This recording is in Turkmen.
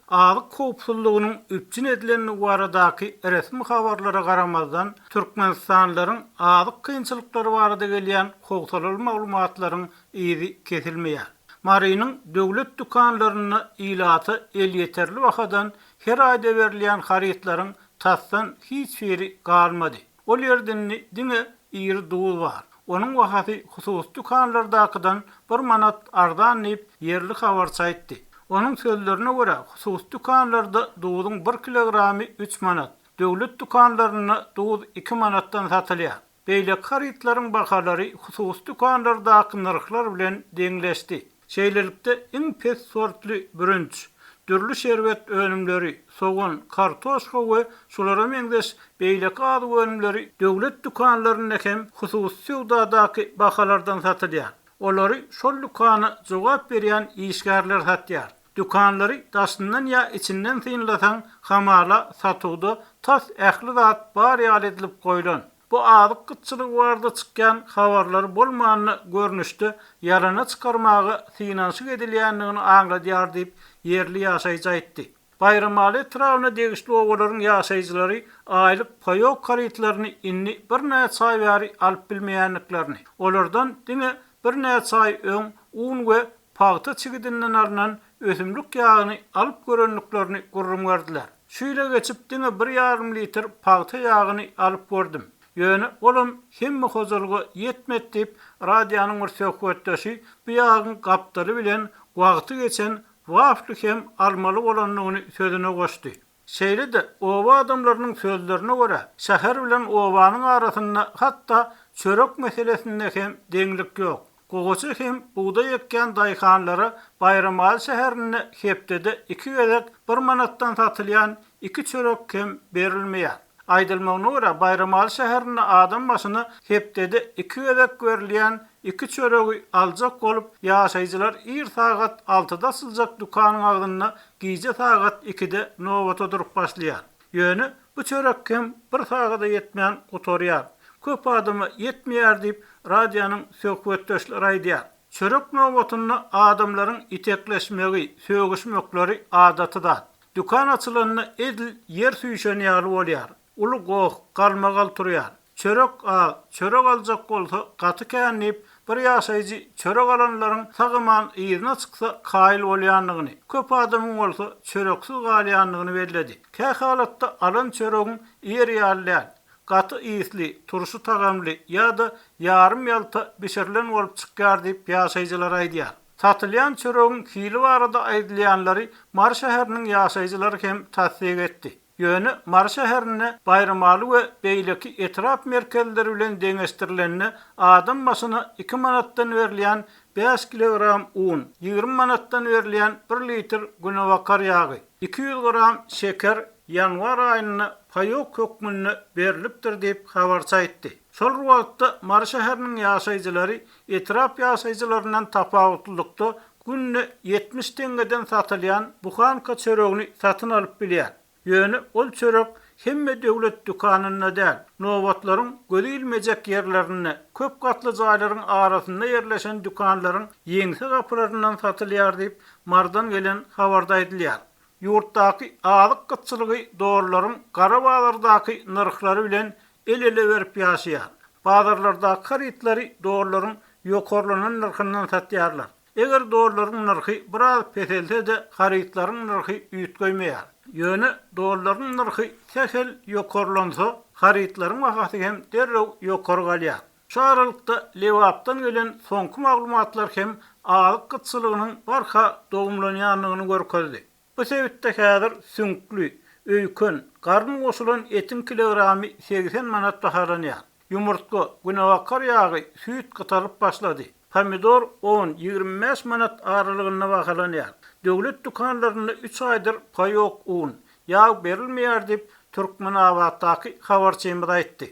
Azyk howpsuzlygynyň üpçün edilen baradaky resmi habarlara garamazdan Türkmenistanlylaryň azyk kynçylykları barada gelýän howsaly maglumatlaryň izi kesilmeýär. Marynyň döwlet dukanlaryny ilaty el yeterli wagtdan her aýda berilýän harytlaryň tasdan hiç biri galmady. Ol ýerden diňe ýeri duul bar. Onuň wagty hususy dukanlardakydan 1 manat ardan nip yerli habar saýtdy. Onuň sözlerine görä, hususy dukanlarda duulyň 1 kilogramy 3 manat, döwlet dukanlaryna duul 2 manatdan satylýar. Beýle harytlaryň bahalary hususy dukanlardaky narhlar bilen deňleşdi. Şeýlelikde iň pes sortly bürünç, dürli şerbet önümleri, soğan, kartoşka we şolara meňzeş beýle gady önümleri döwlet dukanlaryna hem hususy sowdadaky bahalardan satylýar. Olary şol dukana jogap berýän işgärler satýar. Dukanlary daşyndan ýa içinden synlasaň hamala satugda tas ähli zat bar ýaly edilip goýulan. Bu azyk gytçylyk barada çykýan habarlar bolmanyny görnüşde ýarana çykarmagy synanşyk edilýändigini aňladýar diýip yerli ýaşaýjy aýtdy. Bayramaly etrawyna degişli ogalaryň ýaşaýjylary aýlyk paýok karytlaryny inni bir näçe çay bäri alyp bilmeýänliklerini, olardan diňe bir näçe çay öň, un we paýta çigidinden alynan ösümlük ýagyny alyp görenliklerini gurrum berdiler. Şüýle geçip diňe 1,5 litr paýta ýagyny alyp gördüm. Ýöne olam hemme hozurgy ýetmedi diýip radionyň bir söhbetdeşi bu ýagyň gapdaly bilen wagty geçen wafly hem almaly bolanlygyny sözüne goşdy. Şeýle-de oba adamlarynyň sözlerine görä, şäher bilen obanyň arasynda hatda çörek meselesinde hem deňlik ýok. Gogoçy hem buğday ekýän daýhanlara Bayramaly şäherine hepdede 2 gezek 1 manatdan satylýan 2 çörek hem berilmeýär. Aýdylmagyna görä Bayramaly şäherine adam başyna hepdede 2 gezek berilýän 2 çöregi aljak bolup ýaşaýjylar ir sagat 6-da syljak dukanyň agdyna giýje sagat 2-de nowata durup başlaýar. Ýöne bu çörek hem 1 sagada ýetmeýän gutorýar. Köp adamy ýetmeýär diýip radionyň söhbetdeşleri aýdýar. Çörek nowatyny adamlaryň itekleşmegi, sögüşmekleri adatyda. Dukan açylanyna edil yer süýşen ýaly bolýar. Ulu goh, galmagal turýar. Çörek aljak bolsa gaty känip bir ýaşaýjy çörek alanlaryň sagyman ýerine çyksa kaýyl bolýanlygyny, köp adamyň bolsa çöreksiz galýanlygyny bellädi. Kä halatda alan çöregiň ýeri ýaly, gaty ýysly, turşy tagamly ýa-da ýarym ýalta bişirilen bolup çykýar diýip ýaşaýjylar aýdýar. Satylýan çöregiň hili barada aýdylýanlary Mar şäheriniň ýaşaýjylary hem tasdik etdi. Ýöne Mar şäherine Bayramaly we beýleki etrap merkezleri bilen deňeşdirilenine adam başyna 2 manatdan berilýän 5 kilogram un, 20 manatdan berilýän 1 litr günewakar ýagy, 200 gram şeker ýanwar aýyna paýok hökmünde berilipdir diýip habar saýtdy. Şol wagtda Mar şäheriniň ýaşaýjylary etrap ýaşaýjylaryndan tapawutlykda günne 70 teňgeden satylýan buhanka çöregini satyn alyp bilýär. Ýöne ol çörek hemme döwlet dukanyna däl, nowatlaryň gözilmejek ýerlerine, köp gatly jaýlaryň arasynda ýerleşen dukanlaryň ýeňsi gapylaryndan satylýar diýip Mardan gelen habarda aýdylýar. Ýurtdaky azyk gytçylygy dogrularym gara bazardaky narhlary bilen el-ele berip ýaşaýar. Bazarlardaky harytlary dogrularym ýokarlanan narhyndan satýarlar. Eger dogrularym narhy biraz peselse-de harytlaryň narhy üýtgeýmeýär. Ýöne dogrularym narhy sehel ýokarlansa, harytlaryň wagty hem derrew ýokary galýar. Şu aralykda Lewapdan gelen soňky maglumatlar hem azyk gytçylygynyň barha dogumlanýanlygyny görkezdi. Bu sebäpde häzir süňkli, öýkün, garny goşulan etin kilogramy 80 manat bahalanýar. Ýumurtga, günewakar ýagy, süýt gytaryp başlady. Pomidor 10-25 manat aralygyna bahalanýar. Döwlet dukanlaryna 3 aýdyr paýok un, ýag berilmeýär diýip Türkmenabatdaky habarçymyz aýtdy.